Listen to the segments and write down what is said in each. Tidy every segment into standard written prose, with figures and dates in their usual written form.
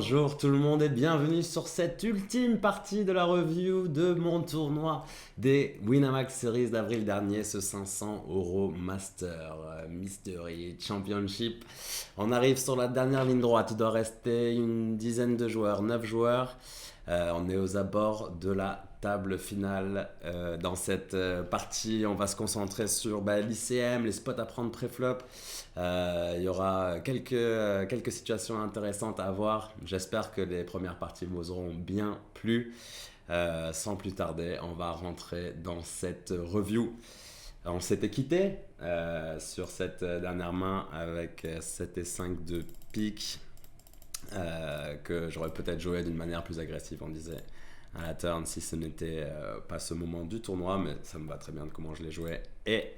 Bonjour tout le monde et bienvenue sur cette ultime partie de la review de mon tournoi des Winamax Series d'avril dernier, ce 500 € Master Mystery Championship. On arrive sur la dernière ligne droite, il doit rester une dizaine de joueurs, 9 joueurs. On est aux abords de la table finale. Dans cette partie, on va se concentrer sur l'ICM, les spots à prendre pré-flop. Il y aura quelques situations intéressantes à voir. J'espère que les premières parties vous auront bien plu. Sans plus tarder, on va rentrer dans cette review. On s'était quitté sur cette dernière main avec 7 et 5 de pique. Que j'aurais peut-être joué d'une manière plus agressive, on disait à la turn, si ce n'était pas ce moment du tournoi, mais ça me va très bien de comment je l'ai joué. Et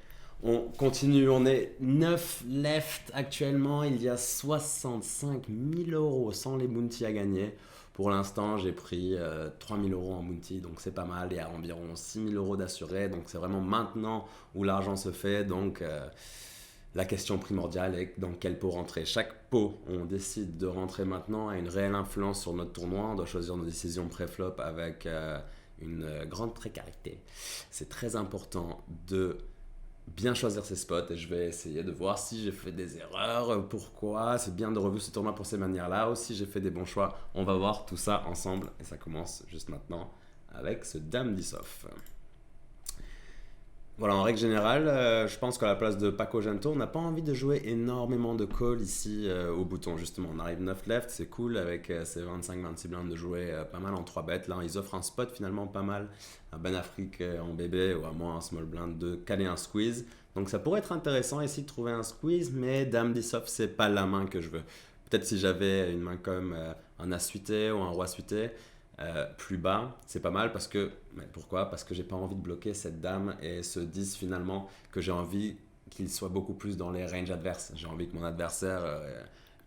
on continue, on est 9 left actuellement, il y a 65 000 € sans les bounty à gagner. Pour l'instant, j'ai pris 3 000 € en bounty, donc c'est pas mal. Il y a environ 6 000 € d'assurés, donc c'est vraiment maintenant où l'argent se fait. Donc la question primordiale est dans quel pot rentrer. Chaque pot, on décide de rentrer maintenant, a une réelle influence sur notre tournoi. On doit choisir nos décisions pré-flop avec une grande précarité. C'est très important de bien choisir ses spots et je vais essayer de voir si j'ai fait des erreurs, pourquoi. C'est bien de review ce tournoi pour ces manières-là. Aussi, j'ai fait des bons choix. On va voir tout ça ensemble et ça commence juste maintenant avec ce Dame 10 off. Voilà, en règle générale, je pense qu'à la place de Paco Gento, on n'a pas envie de jouer énormément de call ici au bouton. Justement, on arrive 9 left, c'est cool avec ces 25-26 blindes de jouer pas mal en 3 bêtes. Là, ils offrent un spot finalement pas mal à Ben Afrique en bébé ou à moins un small blind de caler un squeeze. Donc ça pourrait être intéressant ici de trouver un squeeze, mais Dame 10 off, c'est pas la main que je veux. Peut-être si j'avais une main comme un As suité ou un Roi suité, plus bas, c'est pas mal parce que, mais pourquoi? Parce que j'ai pas envie de bloquer cette dame et ce 10 finalement, que j'ai envie qu'il soit beaucoup plus dans les ranges adverses. J'ai envie que mon adversaire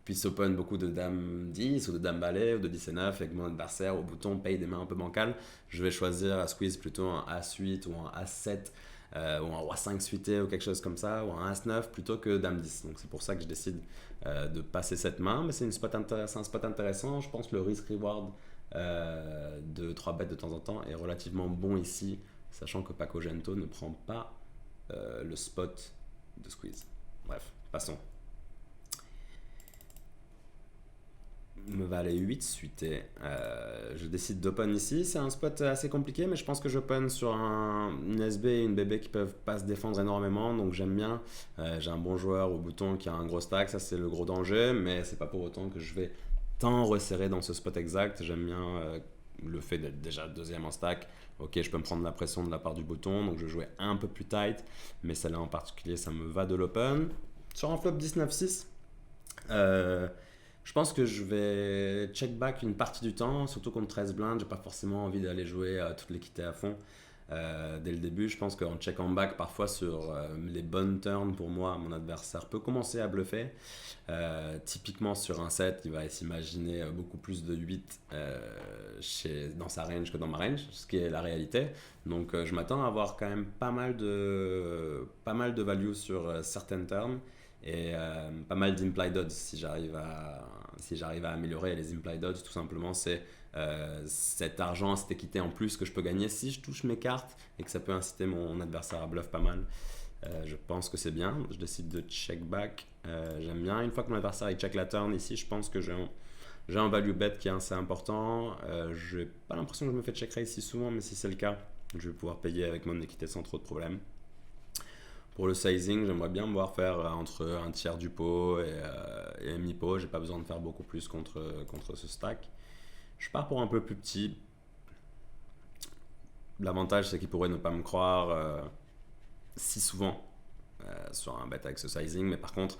puisse open beaucoup de dame 10 ou de dame valet ou de 10 et 9 et que mon adversaire au bouton paye des mains un peu bancales. Je vais choisir à squeeze plutôt un As8 ou un As7 ou un Roi 5 suité ou quelque chose comme ça, ou un As9 plutôt que Dame 10. Donc c'est pour ça que je décide de passer cette main, mais c'est un spot intéressant. Je pense que le risk-reward de 3 bêtes de temps en temps est relativement bon ici, sachant que Paco Gento ne prend pas le spot de squeeze. Bref, passons. Me valet 8 suité. Je décide d'open ici. C'est un spot assez compliqué, mais je pense que j'open sur une SB et une BB qui peuvent pas se défendre énormément, donc j'aime bien. J'ai un bon joueur au bouton qui a un gros stack, ça c'est le gros danger, mais c'est pas pour autant que je vais tant resserrer dans ce spot exact. J'aime bien le fait d'être déjà deuxième en stack. Ok, je peux me prendre la pression de la part du bouton, donc je jouais un peu plus tight, mais celle-là en particulier, ça me va de l'open. Sur un flop 19-6, je pense que je vais check back une partie du temps, surtout contre 13 blindes. J'ai pas forcément envie d'aller jouer toute l'équité à fond dès le début. Je pense qu'en check en back, parfois sur les bonnes turns, pour moi, mon adversaire peut commencer à bluffer. Typiquement sur un set, il va s'imaginer beaucoup plus de 8 dans sa range que dans ma range, ce qui est la réalité. Donc je m'attends à avoir quand même pas mal de value sur certaines turns. Et pas mal d'implied odds si j'arrive à améliorer les implied odds. Tout simplement, c'est cet argent, cette équité en plus que je peux gagner si je touche mes cartes et que ça peut inciter mon adversaire à bluff pas mal. Je pense que c'est bien. Je décide de check back. J'aime bien. Une fois que mon adversaire il check la turn ici, je pense que j'ai un value bet qui est assez important. Je n'ai pas l'impression que je me fais check raise si souvent, mais si c'est le cas, je vais pouvoir payer avec mon équité sans trop de problèmes. Pour le sizing, j'aimerais bien me voir faire entre un tiers du pot et mi-pot. J'ai pas besoin de faire beaucoup plus contre ce stack. Je pars pour un peu plus petit. L'avantage, c'est qu'il pourrait ne pas me croire si souvent sur un bet avec ce sizing. Mais par contre,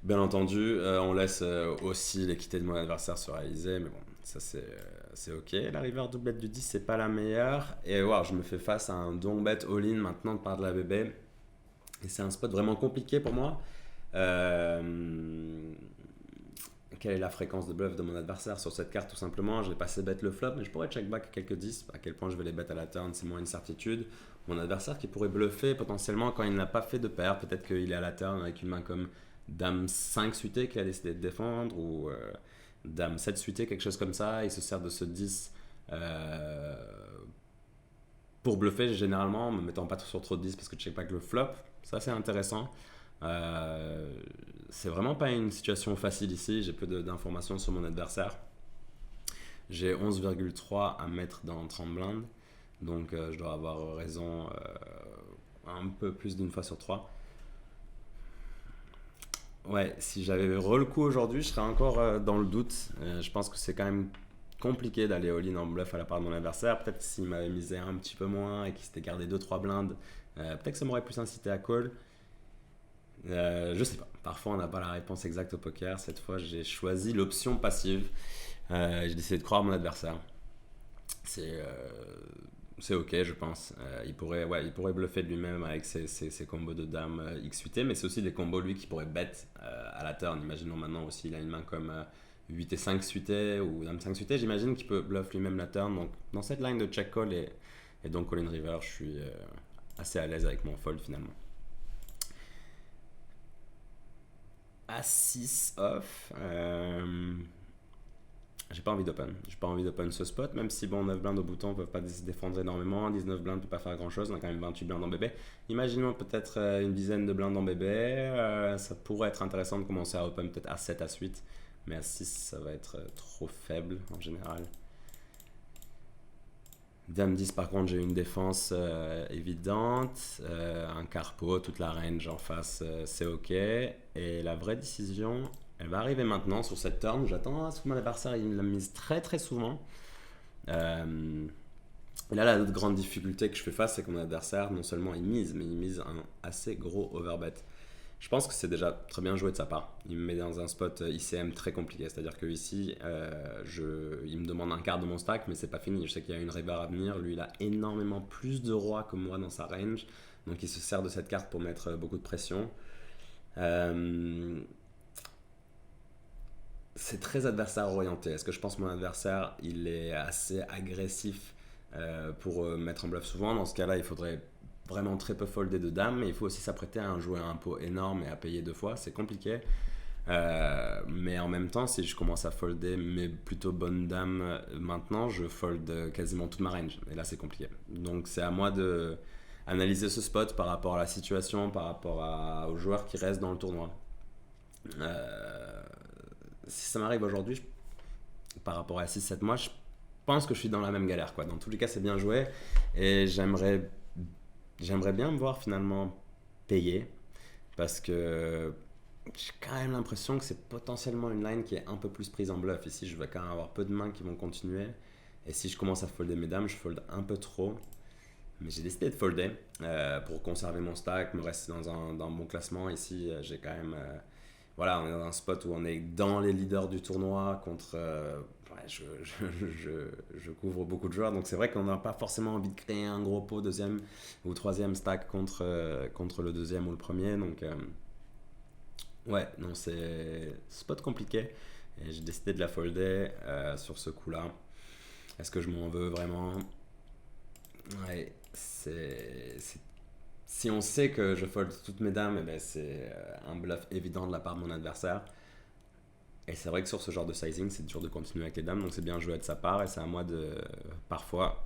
bien entendu, on laisse aussi l'équité de mon adversaire se réaliser. Mais bon, ça c'est ok. La river double bet du 10, c'est pas la meilleure. Et wow, je me fais face à un long bet all-in maintenant de part de la BB. Et c'est un spot vraiment compliqué pour moi. Quelle est la fréquence de bluff de mon adversaire sur cette carte? Tout simplement, je l'ai passé bet le flop, mais je pourrais check back quelques 10. À quel point je vais les bet à la turn, c'est moins une certitude. Mon adversaire qui pourrait bluffer potentiellement quand il n'a pas fait de paire. Peut-être qu'il est à la turn avec une main comme Dame 5 suité qu'il a décidé de défendre. Dame 7 suité, quelque chose comme ça. Il se sert de ce 10 pour bluffer généralement, en me mettant pas sur trop de 10 parce que je check pas que le flop. Ça, c'est intéressant. C'est vraiment pas une situation facile ici. J'ai peu d'informations sur mon adversaire. J'ai 11,3 à mettre dans 30 blindes. Donc je dois avoir raison un peu plus d'une fois sur 3. Ouais, si j'avais re le coup aujourd'hui, je serais encore dans le doute. Je pense que c'est quand même compliqué d'aller all-in en bluff à la part de mon adversaire. Peut-être s'il m'avait misé un petit peu moins et qu'il s'était gardé 2-3 blindes, peut-être que ça m'aurait plus incité à call. Je sais pas. Parfois, on n'a pas la réponse exacte au poker. Cette fois, j'ai choisi l'option passive. J'ai décidé de croire mon adversaire. C'est ok, je pense. Il pourrait bluffer de lui-même avec ses combos de dames XUT, mais c'est aussi des combos, lui, qui pourrait bet à la turn. Imaginons maintenant aussi, il a une main comme 8 et 5 suité ou dame 5 suité. J'imagine qu'il peut bluff lui-même la turn. Donc, dans cette line de check call et donc call in river, je suis assez à l'aise avec mon fold finalement. À 6 off. J'ai pas envie d'open. J'ai pas envie d'open ce spot, même si bon, 9 blindes au bouton peuvent pas se défendre énormément, 19 blindes peut pas faire grand chose, on a quand même 28 blindes en bébé. Imaginons peut-être une dizaine de blindes en bébé, ça pourrait être intéressant de commencer à open peut-être à 7, à 8, mais à 6 ça va être trop faible en général. Dame 10 par contre j'ai une défense évidente, un carpo, toute la range en face c'est ok, et la vraie décision elle va arriver maintenant sur cette turn. J'attends à ce que mon adversaire il la mise très très souvent. Et là, la grande difficulté que je fais face, c'est que mon adversaire, non seulement il mise, mais il mise un assez gros overbet. Je pense que c'est déjà très bien joué de sa part. Il me met dans un spot ICM très compliqué. C'est-à-dire que ici, il me demande un quart de mon stack, mais c'est pas fini. Je sais qu'il y a une river à venir. Lui, il a énormément plus de rois que moi dans sa range. Donc, il se sert de cette carte pour mettre beaucoup de pression. C'est très adversaire orienté. Est-ce que je pense que mon adversaire il est assez agressif pour mettre en bluff souvent? Dans ce cas-là, il faudrait vraiment très peu folder de dames, mais il faut aussi s'apprêter à jouer un pot énorme et à payer 2 fois. C'est compliqué. Mais en même temps, si je commence à folder mes plutôt bonnes dames maintenant, je fold quasiment toute ma range. Et là, c'est compliqué. Donc, c'est à moi de analyser ce spot par rapport à la situation, par rapport aux joueurs qui restent dans le tournoi. Si ça m'arrive aujourd'hui, par rapport à 6-7 mois, je pense que je suis dans la même galère, quoi. Dans tous les cas, c'est bien joué et j'aimerais bien me voir finalement payer parce que j'ai quand même l'impression que c'est potentiellement une line qui est un peu plus prise en bluff. Ici, je vais quand même avoir peu de mains qui vont continuer et si je commence à folder mes dames, je fold un peu trop. Mais j'ai décidé de folder pour conserver mon stack, me rester dans un bon classement. Ici, j'ai quand même... voilà, on est dans un spot où on est dans les leaders du tournoi contre... je couvre beaucoup de joueurs, donc c'est vrai qu'on n'a pas forcément envie de créer un gros pot deuxième ou troisième stack contre le deuxième ou le premier. Donc, ouais, non, c'est spot compliqué. Et j'ai décidé de la folder sur ce coup-là. Est-ce que je m'en veux vraiment? Ouais, si on sait que je fold toutes mes dames, eh ben c'est un bluff évident de la part de mon adversaire. Et c'est vrai que sur ce genre de sizing, c'est dur de continuer avec les dames, donc c'est bien joué de sa part. Et c'est à moi de parfois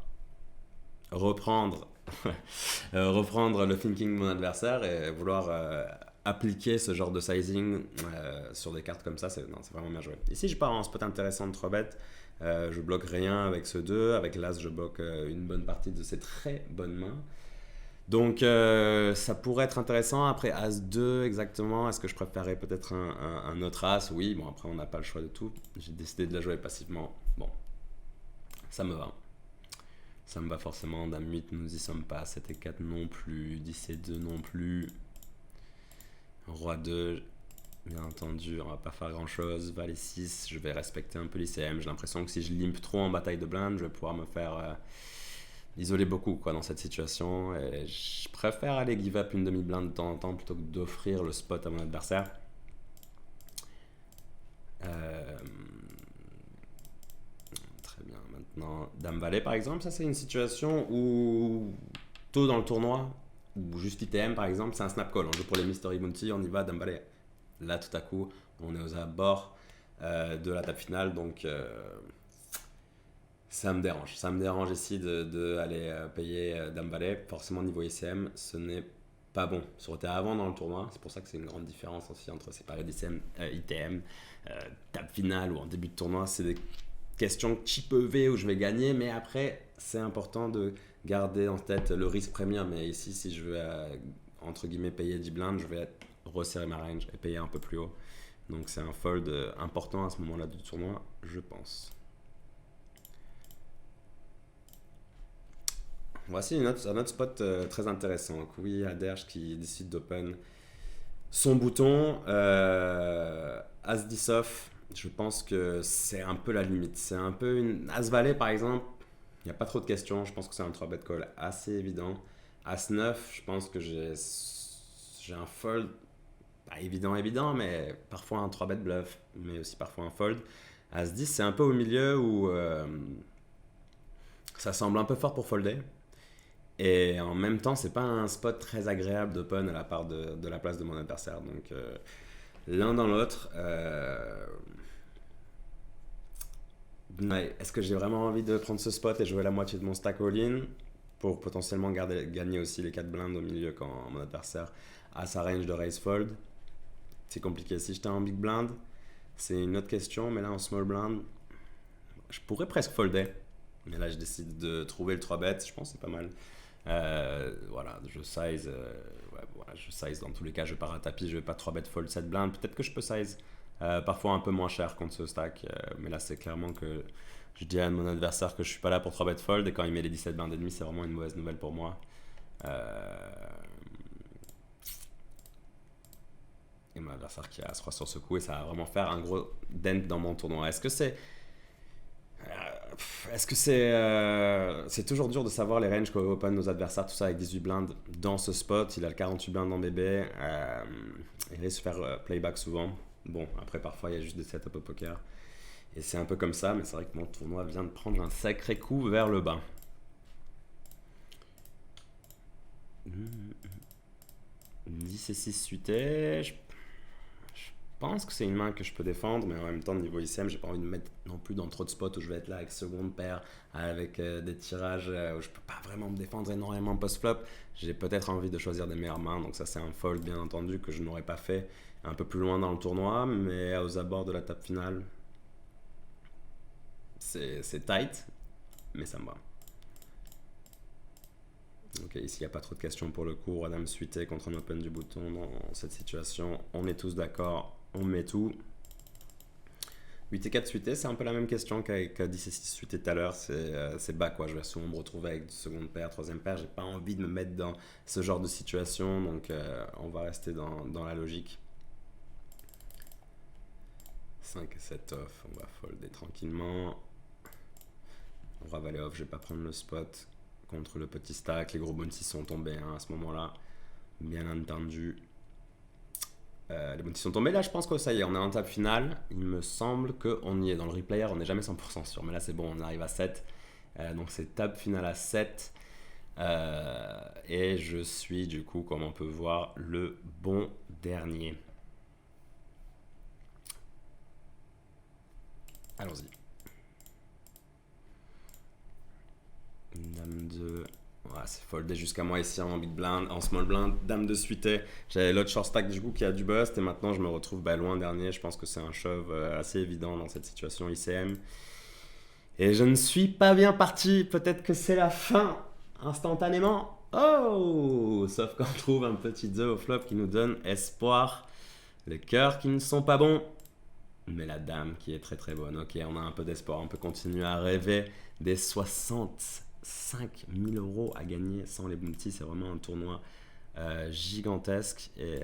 reprendre le thinking de mon adversaire et vouloir appliquer ce genre de sizing sur des cartes comme ça. C'est vraiment bien joué. Ici, je pars en spot intéressant de 3 bêtes. Je bloque rien avec ce 2. Avec l'As, je bloque une bonne partie de ses très bonnes mains. Donc ça pourrait être intéressant. Après As-2 exactement, est-ce que je préférerais peut-être un autre As? Oui, bon après on n'a pas le choix de tout. J'ai décidé de la jouer passivement. Bon, ça me va. Ça me va forcément. Dame 8, nous y sommes pas. 7 et 4 non plus. 10 et 2 non plus. Roi 2, bien entendu, on va pas faire grand chose. Valet 6, je vais respecter un peu l'ICM. J'ai l'impression que si je limpe trop en bataille de blindes, je vais pouvoir me faire... isoler beaucoup quoi, dans cette situation et je préfère aller give up une demi-blinde de temps en temps plutôt que d'offrir le spot à mon adversaire. Très bien, maintenant Dame Valet par exemple, ça c'est une situation où tôt dans le tournoi ou juste ITM par exemple, c'est un snap call, on joue pour les Mystery Bounty, on y va Dame Valet. Là tout à coup on est aux abords, de la table finale. Donc ça me dérange. Ça me dérange ici de aller payer Dame Valet. Forcément, niveau ICM, ce n'est pas bon. Ça aurait été avant dans le tournoi. C'est pour ça que c'est une grande différence aussi entre ces périodes ITM, table finale ou en début de tournoi. C'est des questions cheap EV où je vais gagner. Mais après, c'est important de garder en tête le risque premium. Mais ici, si je veux, entre guillemets, payer 10 blindes, je vais resserrer ma range et payer un peu plus haut. Donc c'est un fold important à ce moment-là du tournoi, je pense. Voici un autre spot très intéressant. Koui Aderj qui décide d'open son bouton. As-10 off, je pense que c'est un peu la limite. C'est un peu une As-Valet par exemple. Il n'y a pas trop de questions. Je pense que c'est un 3-bet call assez évident. As-9, je pense que j'ai un fold. Pas évident, mais parfois un 3-bet bluff, mais aussi parfois un fold. As-10, c'est un peu au milieu où ça semble un peu fort pour folder. Et en même temps, c'est pas un spot très agréable d'open à la part de la place de mon adversaire. Donc l'un dans l'autre. Est-ce que j'ai vraiment envie de prendre ce spot et jouer la moitié de mon stack all-in pour potentiellement gagner aussi les 4 blindes au milieu quand mon adversaire a sa range de raise fold? C'est compliqué. Si j'étais en big blind, c'est une autre question. Mais là, en small blind, je pourrais presque folder. Mais là, je décide de trouver le 3-bet. Je pense que c'est pas mal. Voilà, je size. Je size dans tous les cas. Je pars à tapis. Je vais pas 3-bet fold 7 blindes. Peut-être que je peux size parfois un peu moins cher contre ce stack. Mais là, c'est clairement que je dis à mon adversaire que je suis pas là pour 3-bet fold. Et quand il met les 17 blindes et demi, c'est vraiment une mauvaise nouvelle pour moi. Et mon adversaire qui a As-Roi sur ce coup, et ça va vraiment faire un gros dent dans mon tournoi. Est-ce que c'est c'est toujours dur de savoir les ranges qu'open nos adversaires, tout ça avec 18 blindes dans ce spot. Il a le 48 blindes dans BB. Il risque de faire playback souvent. Bon, après parfois il y a juste des setups au poker. Et c'est un peu comme ça, mais c'est vrai que mon tournoi vient de prendre un sacré coup vers le bas. 10 et 6 suités. Je pense que c'est une main que je peux défendre, mais en même temps, niveau ICM, j'ai pas envie de me mettre non plus dans trop de spots où je vais être là avec seconde paire, avec des tirages où je peux pas vraiment me défendre énormément post-flop. J'ai peut-être envie de choisir des meilleures mains, donc ça c'est un fold bien entendu que je n'aurais pas fait un peu plus loin dans le tournoi, mais aux abords de la table finale, c'est tight, mais ça me va. Ok, ici il n'y a pas trop de questions pour le coup. Roi dame suité contre un open du bouton dans cette situation. On est tous d'accord, on met tout. 8 et 4 suité, c'est un peu la même question qu'à 10 et 6 suité tout à l'heure. C'est bas quoi. Je vais souvent me retrouver avec seconde paire, troisième paire. J'ai pas envie de me mettre dans ce genre de situation. Donc on va rester dans la logique. 5 et 7 off, on va folder tranquillement. Roi valet off, je vais pas prendre le spot contre le petit stack. Les gros bounties sont tombés hein, à ce moment-là. Bien entendu. Les bounties sont tombés. Là, je pense que ça y est, on est en table finale. Il me semble qu'on y est. Dans le replayer, on n'est jamais 100% sûr. Mais là, c'est bon, on arrive à 7. Donc, c'est table finale à 7. Et je suis, du coup, comme on peut voir, le bon dernier. Allons-y. Dame 2. Ouais, c'est foldé jusqu'à moi ici en big blind, en small blind. Dame de suité. J'avais l'autre short stack du coup qui a du bust et maintenant je me retrouve loin dernier. Je pense que c'est un shove assez évident dans cette situation ICM. Et je ne suis pas bien parti. Peut-être que c'est la fin instantanément. Oh! Sauf qu'on trouve un petit 2 au flop qui nous donne espoir. Les cœurs qui ne sont pas bons. Mais la dame qui est très très bonne. Ok, on a un peu d'espoir. On peut continuer à rêver des 65 000 € à gagner sans les bounties. C'est vraiment un tournoi gigantesque. Et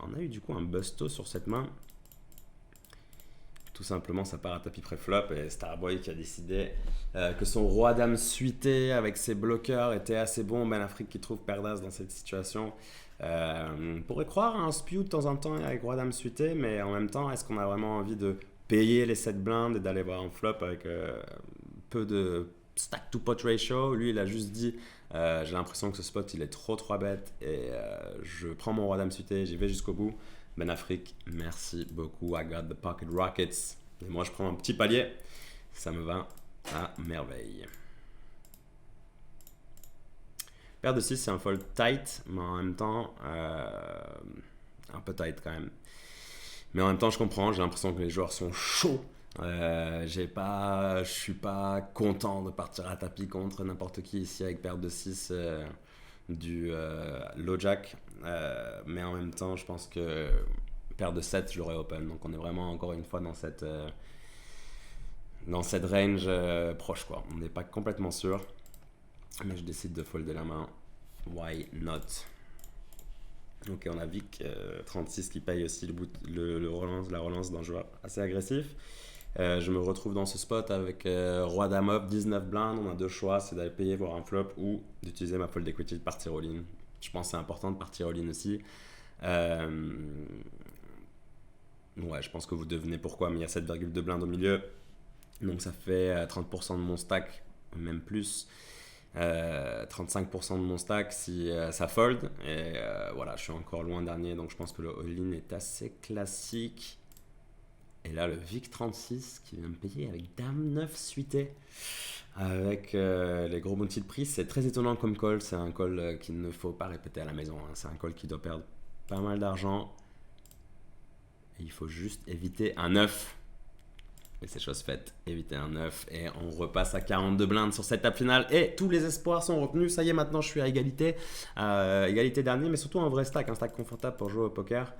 on a eu du coup un busto sur cette main. Tout simplement, ça part à tapis pré-flop. Et Starboy qui a décidé que son roi dame suité avec ses bloqueurs était assez bon. Ben Afrique qui trouve perdas dans cette situation. On pourrait croire à un spew de temps en temps avec roi dame suité, mais en même temps, est-ce qu'on a vraiment envie de payer les 7 blindes et d'aller voir un flop avec peu de stack to pot ratio? Lui, il a juste dit j'ai l'impression que ce spot il est trop 3 bêtes et je prends mon roi dame suité, j'y vais jusqu'au bout. Ben Afrique, merci beaucoup. I got the pocket rockets. Et moi, je prends un petit palier. Ça me va à merveille. Paire de 6, c'est un fold tight, mais en même temps, un peu tight quand même. Mais en même temps, je comprends, j'ai l'impression que les joueurs sont chauds. Je suis pas content de partir à tapis contre n'importe qui ici avec paire de 6 du low jack. Mais en même temps, je pense que paire de 7, je l'aurais open. Donc on est vraiment encore une fois dans cette range proche, quoi. On n'est pas complètement sûr. Mais je décide de folder la main. Why not? Ok, on a Vic 36 qui paye aussi la relance d'un joueur assez agressif. Je me retrouve dans ce spot avec Roi Dame up, 19 blindes. On a deux choix, c'est d'aller payer voir un flop ou d'utiliser ma fold equity de partir all-in. Je pense que c'est important de partir all-in aussi. Ouais, je pense que vous devinez pourquoi, mais il y a 7,2 blindes au milieu. Donc ça fait 30% de mon stack, même plus. 35% de mon stack si ça fold. Et voilà, je suis encore loin dernier, donc je pense que le all-in est assez classique. Et là, le Vic 36 qui vient me payer avec Dame 9 suité. Avec les gros bounty de prix, c'est très étonnant comme call. C'est un call qu'il ne faut pas répéter à la maison. Hein. C'est un call qui doit perdre pas mal d'argent. Et il faut juste éviter un 9. Et c'est chose faite, éviter un 9. Et on repasse à 42 blindes sur cette table finale. Et tous les espoirs sont retenus. Ça y est, maintenant je suis à égalité. Égalité dernier, mais surtout un vrai stack. Un stack confortable pour jouer au poker.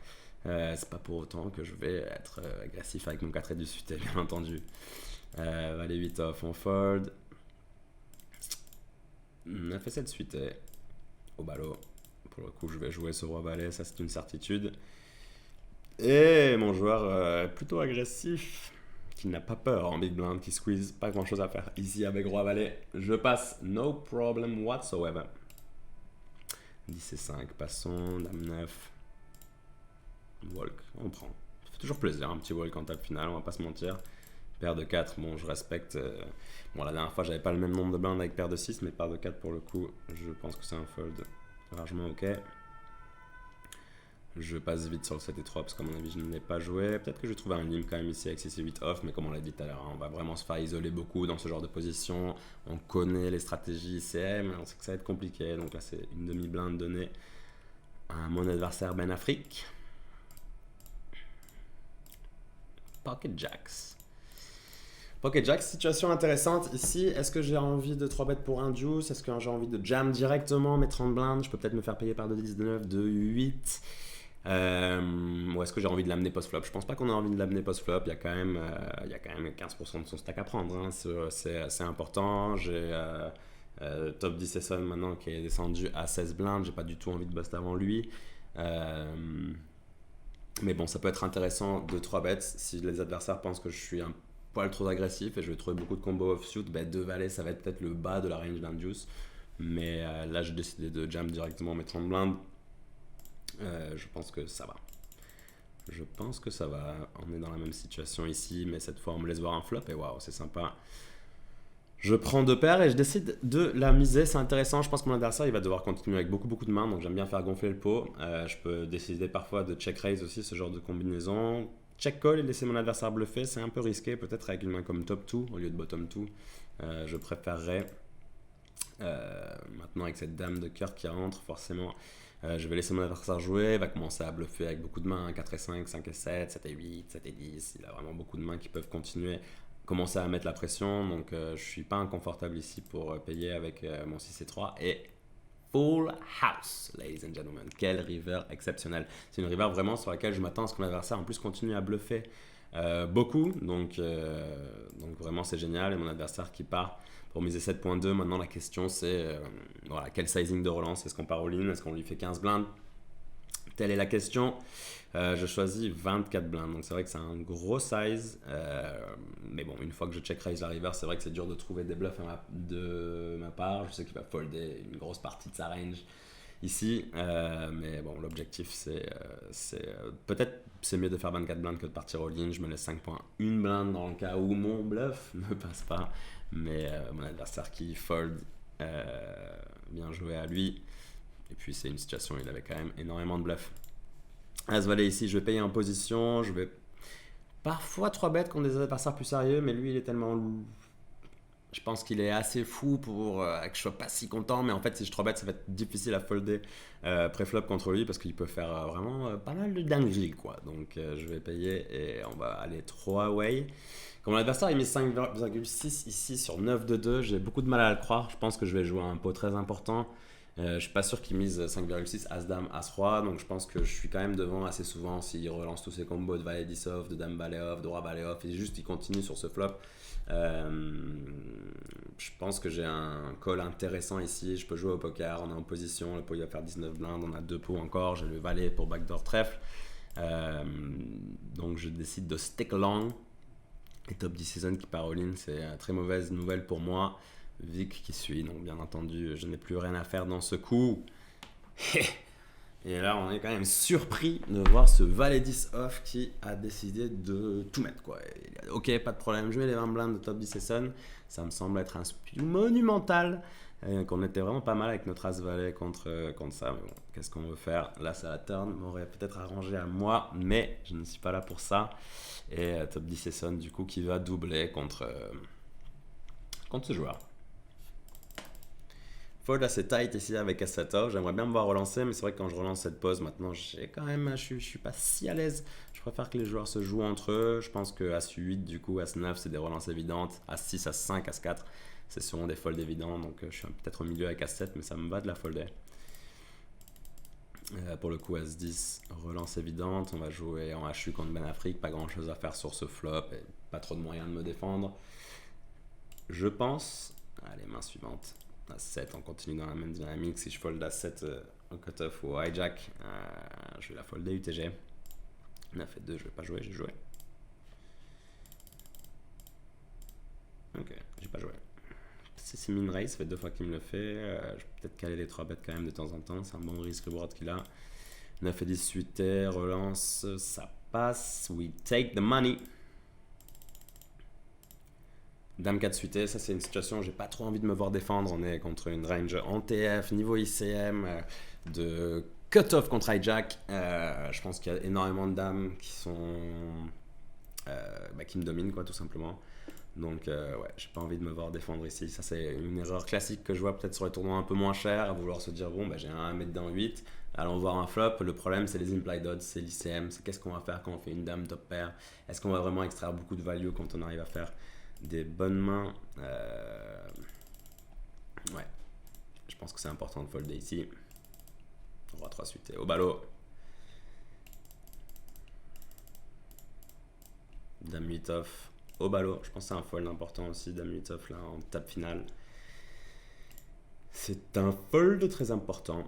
C'est pas pour autant que je vais être agressif avec mon 4 et du suité, bien entendu. Valet 8 off, on fold. 9 et 7 suité. Au ballot. Pour le coup, je vais jouer ce roi valet, ça c'est une certitude. Et mon joueur plutôt agressif, qui n'a pas peur en big blind, qui squeeze, pas grand chose à faire. Ici avec roi valet, je passe, no problem whatsoever. 10 et 5, passons, dame 9. Walk, on prend. Ça fait toujours plaisir, un petit walk en table finale, on va pas se mentir. Paire de 4, bon, je respecte. Bon, la dernière fois, j'avais pas le même nombre de blindes avec paire de 6, mais paire de 4 pour le coup, je pense que c'est un fold largement ok. Je passe vite sur le 7 et 3 parce qu'à mon avis, je ne l'ai pas joué. Peut-être que je vais trouver un limp quand même ici avec 6 et 8 off, mais comme on l'a dit tout à l'heure, on va vraiment se faire isoler beaucoup dans ce genre de position. On connaît les stratégies ICM, on sait que ça va être compliqué. Donc là, c'est une demi-blinde donnée à mon adversaire Ben Afrique. Pocket Jacks. Pocket Jacks, situation intéressante ici. Est-ce que j'ai envie de 3 bêtes pour un juice? Est-ce que j'ai envie de jam directement mes 30 blindes? Je peux peut-être me faire payer par de 10, de 9, de 8. Ou est-ce que j'ai envie de l'amener post-flop? Je pense pas qu'on a envie de l'amener post-flop. Il y a quand même 15% de son stack à prendre. Hein. C'est important. J'ai top 10 SN maintenant qui est descendu à 16 blindes. J'ai pas du tout envie de bust avant lui. Mais bon, ça peut être intéressant de 3 bêtes si les adversaires pensent que je suis un poil trop agressif et je vais trouver beaucoup de combos offsuit. Ben, 2 valets, ça va être peut-être le bas de la range d'un juice. Mais là, j'ai décidé de jam directement mes 30 blindes. Je pense que ça va. Je pense que ça va. On est dans la même situation ici, mais cette fois, on me laisse voir un flop et waouh, c'est sympa. Je prends 2 paires et je décide de la miser. C'est intéressant. Je pense que mon adversaire il va devoir continuer avec beaucoup de mains. Donc j'aime bien faire gonfler le pot. Je peux décider parfois de check raise aussi, ce genre de combinaison. Check call et laisser mon adversaire bluffer. C'est un peu risqué. Peut-être avec une main comme top 2 au lieu de bottom 2. Je préférerais. Maintenant avec cette dame de cœur qui rentre, forcément. Je vais laisser mon adversaire jouer. Il va commencer à bluffer avec beaucoup de mains. 4 et 5, 5 et 7, 7 et 8, 7 et 10. Il a vraiment beaucoup de mains qui peuvent commencer à mettre la pression, donc je suis pas inconfortable ici pour payer avec mon 6 et 3 et full house, ladies and gentlemen. Quelle river exceptionnelle. C'est une river vraiment sur laquelle je m'attends à ce que mon adversaire en plus continue à bluffer beaucoup, donc vraiment c'est génial. Et mon adversaire qui part pour miser 7.2. Maintenant la question c'est voilà, quel sizing de relance? Est-ce qu'on part all-in? Est-ce qu'on lui fait 15 blindes? Telle est la question. Je choisis 24 blindes, donc c'est vrai que c'est un gros size. Mais bon, une fois que je check raise la river, c'est vrai que c'est dur de trouver des bluffs de ma part. Je sais qu'il va folder une grosse partie de sa range ici. Mais bon, l'objectif c'est peut-être c'est mieux de faire 24 blindes que de partir all-in. Je me laisse 5.1 blinde dans le cas où mon bluff ne passe pas. Mais mon adversaire qui fold, bien joué à lui. Et puis c'est une situation où il avait quand même énormément de bluff. As valet ici, je vais payer en position, je vais parfois 3 bêtes contre des adversaires plus sérieux, mais lui il est tellement... Je pense qu'il est assez fou pour que je sois pas si content, mais en fait si je 3 bêtes ça va être difficile à folder pré-flop contre lui parce qu'il peut faire vraiment pas mal de dingueries quoi. Donc je vais payer et on va aller 3 way. Comme mon adversaire il met 5,6 ici sur 9 de 2, j'ai beaucoup de mal à le croire. Je pense que je vais jouer un pot très important. Je suis pas sûr qu'il mise 5,6 As-Dame, As-Roi, donc je pense que je suis quand même devant assez souvent s'il relance tous ses combos de Valet 10 off, de Dame Valet off, de Roi Valet off, et juste il continue sur ce flop. Je pense que j'ai un call intéressant ici, je peux jouer au poker, on est en position, le pot il va faire 19 blindes, on a 2 pots encore, j'ai le Valet pour backdoor trèfle. Donc je décide de stick long. Et top 10 season qui part all-in, c'est très mauvaise nouvelle pour moi. Vic qui suit, donc bien entendu, je n'ai plus rien à faire dans ce coup. Et là, on est quand même surpris de voir ce Valet 10 off qui a décidé de tout mettre, quoi. Ok, pas de problème, je mets les 20 blindes de top 10 season. Ça me semble être un spiel monumental. Qu'on était vraiment pas mal avec notre As Valet contre ça. Mais bon, qu'est-ce qu'on veut faire? Là, ça la turn m'aurait peut-être arrangé à moi, mais je ne suis pas là pour ça. Et top 10 season, du coup, qui va doubler contre ce joueur. Fold assez tight ici avec As-7 off. J'aimerais bien me voir relancer, mais c'est vrai que quand je relance cette pause, maintenant, je suis pas si à l'aise. Je préfère que les joueurs se jouent entre eux. Je pense que As-8, du coup, As-9, c'est des relances évidentes. As-6, As-5, As-4, c'est souvent des folds évidents. Donc, je suis peut-être au milieu avec As-7, mais ça me va de la folder. Pour le coup, As-10, relance évidente. On va jouer en HU contre Ben Afrique. Pas grand-chose à faire sur ce flop et pas trop de moyens de me défendre. Je pense... Allez, main suivante. As-7, on continue dans la même dynamique. Si je fold As-7 au cutoff ou au hijack, je vais la folder UTG. 9 et 2, je vais pas jouer, j'ai joué. Ok, j'ai pas joué. C'est min raise, ça fait 2 fois qu'il me le fait. Je vais peut-être caler les 3 bêtes quand même de temps en temps. C'est un bon risque reward qu'il a. 9 et 10 suité, relance, ça passe. We take the money. Dame 4 suité, ça c'est une situation où j'ai pas trop envie de me voir défendre. On est contre une range en TF, niveau ICM, de cut-off contre hijack. Je pense qu'il y a énormément de dames qui sont qui me dominent quoi, tout simplement. Donc ouais, j'ai pas envie de me voir défendre ici. Ça c'est une erreur classique que je vois peut-être sur les tournois un peu moins chers, à vouloir se dire bon j'ai un à mettre dans 8, allons voir un flop. Le problème c'est les implied odds, c'est l'ICM, c'est qu'est-ce qu'on va faire quand on fait une dame top pair. Est-ce qu'on va vraiment extraire beaucoup de value quand on arrive à faire des bonnes mains. Ouais, je pense que c'est important de folder ici. Roi 3 suité au ballot. Dame 8 off au ballot. Je pense que c'est un fold important aussi. Dame 8 off là en table finale. C'est un fold très important.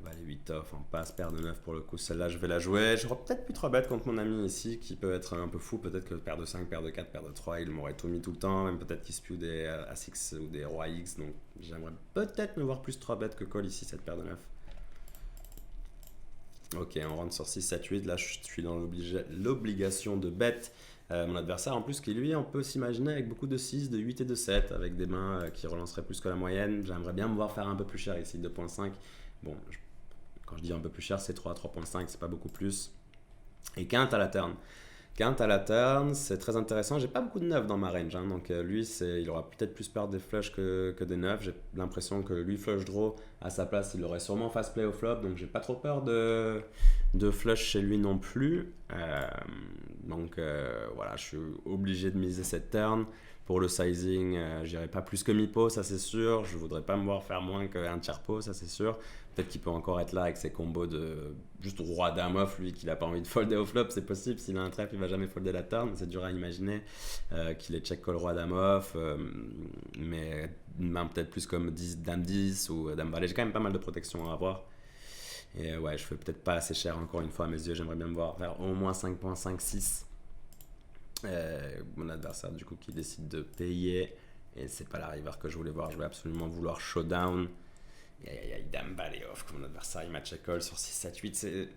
Valet 8 off en passe, paire de 9 pour le coup. Celle-là, je vais la jouer. J'aurais peut-être pu 3 bêtes contre mon ami ici qui peut être un peu fou. Peut-être que paire de 5, paire de 4, paire de 3, il m'aurait tout mis tout le temps. Même peut-être qu'il spew des As-X ou des Roi X. Donc j'aimerais peut-être me voir plus 3 bêtes que call ici, cette paire de 9. Ok, on rentre sur 6, 7, 8. Là, je suis dans l'obligation de bet. Mon adversaire, en plus, qui lui, on peut s'imaginer avec beaucoup de 6, de 8 et de 7, avec des mains qui relanceraient plus que la moyenne. J'aimerais bien me voir faire un peu plus cher ici, 2.5. Bon, quand je dis un peu plus cher, c'est 3 à 3.5, c'est pas beaucoup plus. Et quinte à la turn. Quinte à la turn, c'est très intéressant. J'ai pas beaucoup de 9 dans ma range, hein, donc lui, il aura peut-être plus peur des flushs que des 9. J'ai l'impression que lui, flush draw, à sa place, il aurait sûrement fast play au flop, donc j'ai pas trop peur de flush chez lui non plus. Donc voilà, je suis obligé de miser cette turn. Pour le sizing, j'irai pas plus que mi-pot, ça c'est sûr. Je voudrais pas me voir faire moins qu'un tiers pot, ça c'est sûr. Peut-être qu'il peut encore être là avec ses combos de juste roi dame off, lui qu'il a pas envie de folder au flop, c'est possible. S'il a un trèfle, il va jamais folder la turn, c'est dur à imaginer. Qu'il ait check call roi dame off, mais une main peut-être plus comme 10, dame 10 ou dame valet. J'ai quand même pas mal de protection à avoir. Et ouais, je fais peut-être pas assez cher encore une fois à mes yeux. J'aimerais bien me voir faire au moins 5.56. Mon adversaire du coup qui décide de payer et c'est pas la river que je voulais voir. Je voulais absolument vouloir showdown. Dame valet off, mon adversaire il m'a check call sur 6, 7, 8. C'est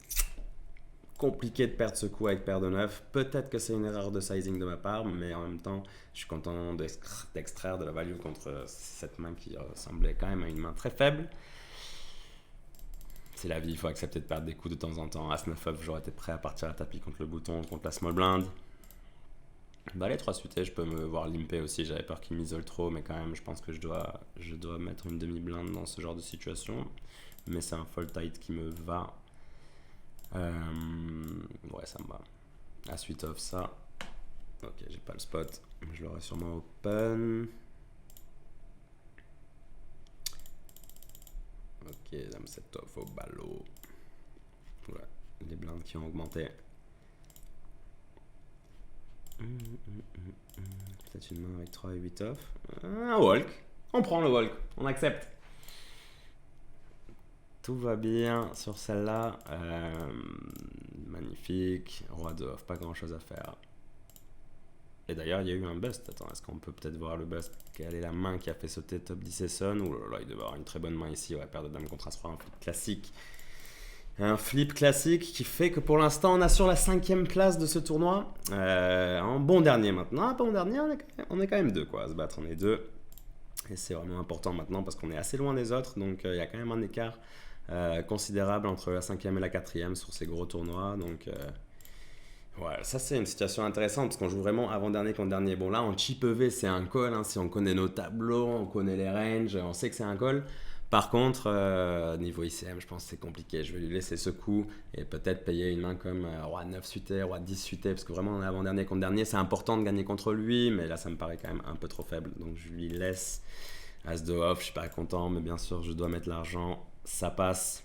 compliqué de perdre ce coup avec paire de 9. Peut-être que c'est une erreur de sizing de ma part, mais en même temps je suis content d'extraire de la value contre cette main qui ressemblait quand même à une main très faible. C'est la vie, il faut accepter de perdre des coups de temps en temps. As 9 off, j'aurais été prêt à partir à tapis contre le bouton, contre la small blind. Bah les 3 suités, je peux me voir limper aussi, j'avais peur qu'il m'isole trop, mais quand même je pense que je dois mettre une demi-blinde dans ce genre de situation. Mais c'est un fold tight qui me va. Ouais, ça me va. À suite off ça. Ok, j'ai pas le spot, je l'aurai sûrement open. Ok, dame 7 off au ballot. Voilà, les blindes qui ont augmenté. Peut-être une main avec 3 et 8 off. Un walk. On prend le walk. On accepte. Tout va bien sur celle-là. Magnifique. Roi de off. Pas grand-chose à faire. Et d'ailleurs, il y a eu un bust. Attends, est-ce qu'on peut peut-être voir le bust? Quelle est la main qui a fait sauter top 10 et son? Ouh là là, il devait avoir une très bonne main ici. Ouais, paire de dames contre as-roi, un flip classique. Un flip classique qui fait que pour l'instant, on assure la 5e place de ce tournoi. En bon dernier maintenant. Pas bon dernier, on est quand même deux quoi, à se battre. On est deux. Et c'est vraiment important maintenant parce qu'on est assez loin des autres. Donc il y a quand même un écart considérable entre la 5e et la 4e sur ces gros tournois. Donc ouais, ça c'est une situation intéressante parce qu'on joue vraiment avant-dernier contre dernier. Bon là en chip EV c'est un call, hein. Si on connaît nos tableaux, on connaît les ranges, on sait que c'est un call. Par contre, niveau ICM, je pense que c'est compliqué. Je vais lui laisser ce coup et peut-être payer une main comme Roi 9 suité, Roi 10 suité, parce que vraiment en avant-dernier contre dernier, c'est important de gagner contre lui, mais là ça me paraît quand même un peu trop faible. Donc je lui laisse As de off, je suis pas content, mais bien sûr je dois mettre l'argent, ça passe.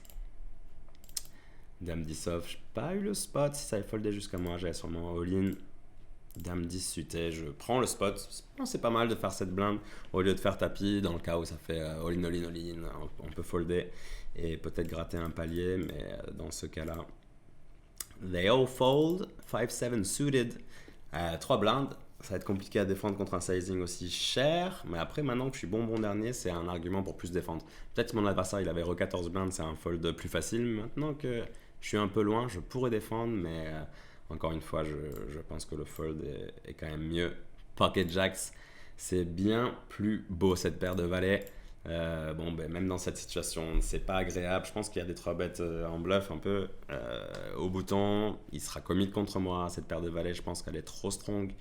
Dame 10 off, j'ai pas eu le spot, si ça avait foldé jusqu'à moi, j'avais sûrement all-in. Dame 10 suité, je prends le spot. C'est pas mal de faire cette blinde au lieu de faire tapis. Dans le cas où ça fait all-in, all-in, all-in, on peut folder et peut-être gratter un palier. Mais dans ce cas-là, they all fold. 5-7 suited. 3 blindes. Ça va être compliqué à défendre contre un sizing aussi cher. Mais après, maintenant que je suis bon dernier, c'est un argument pour plus défendre. Peut-être que mon adversaire, il avait re 14 blindes, c'est un fold plus facile. Maintenant que je suis un peu loin, je pourrais défendre, mais... encore une fois, je pense que le fold est quand même mieux. Pocket jacks, c'est bien plus beau cette paire de valets. Bon, ben, même dans cette situation, c'est pas agréable. Je pense qu'il y a des 3 bêtes en bluff un peu au bouton. Il sera commit contre moi. Cette paire de valets, je pense qu'elle est trop strong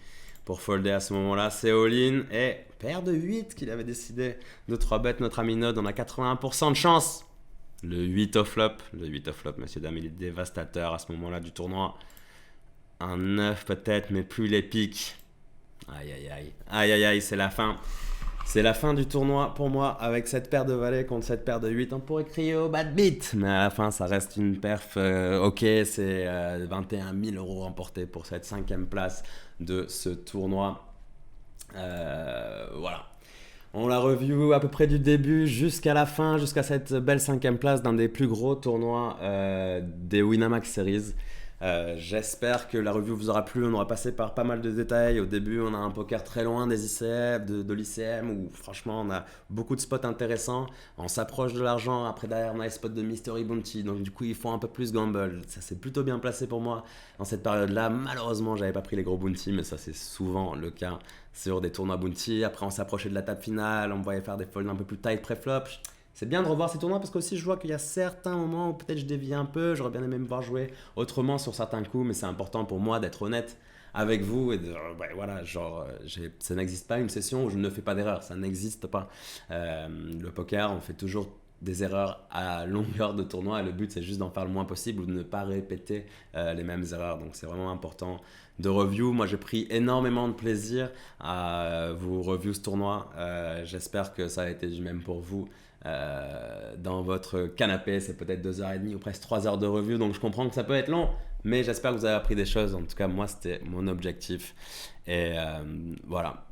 pour folder à ce moment-là. C'est all-in. Et paire de 8 qu'il avait décidé de 3 bêtes. Notre ami Node, on a 81% de chance. Le 8 off flop. Le 8 off flop, messieurs, dames, il est dévastateur à ce moment-là du tournoi. Un 9 peut-être, mais plus les piques. Aïe aïe aïe. Aïe aïe aïe, c'est la fin. C'est la fin du tournoi pour moi avec cette paire de valets contre cette paire de 8. On pourrait crier au bad beat, mais à la fin ça reste une perf. Ok, c'est 21 000 € remportés pour cette 5e place de ce tournoi. Voilà. On l'a review à peu près du début jusqu'à la fin, jusqu'à cette belle 5e place d'un des plus gros tournois des Winamax Series. J'espère que la review vous aura plu. On aura passé par pas mal de détails. Au début, on a un poker très loin des ICM, de l'ICM où franchement on a beaucoup de spots intéressants. On s'approche de l'argent. Après, derrière, on a les spots de Mystery Bounty. Donc, du coup, il faut un peu plus gamble. Ça s'est plutôt bien placé pour moi dans cette période-là. Malheureusement, j'avais pas pris les gros bounty, mais ça, c'est souvent le cas sur des tournois bounty. Après, on s'approchait de la table finale. On voyait faire des folds un peu plus tight pré-flop. C'est bien de revoir ces tournois parce qu'aussi je vois qu'il y a certains moments où peut-être je dévie un peu, j'aurais bien aimé me voir jouer autrement sur certains coups, mais c'est important pour moi d'être honnête avec vous et de, voilà, genre, ça n'existe pas une session où je ne fais pas d'erreur, ça n'existe pas. Le poker, on fait toujours des erreurs à longueur de tournoi et le but c'est juste d'en faire le moins possible ou de ne pas répéter les mêmes erreurs, donc c'est vraiment important de review. Moi j'ai pris énormément de plaisir à vous review ce tournoi, j'espère que ça a été du même pour vous. Dans votre canapé, c'est peut-être 2h30 ou presque 3 heures de review, donc je comprends que ça peut être long, mais j'espère que vous avez appris des choses. En tout cas, moi, c'était mon objectif. Et voilà,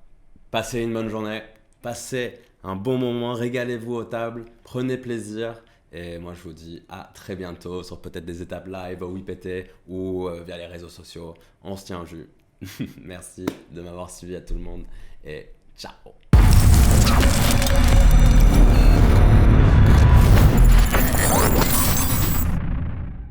passez une bonne journée, passez un bon moment, régalez-vous aux tables, prenez plaisir. Et moi, je vous dis à très bientôt sur peut-être des étapes live au WIPT ou via les réseaux sociaux. On se tient au jus. Merci de m'avoir suivi à tout le monde et ciao.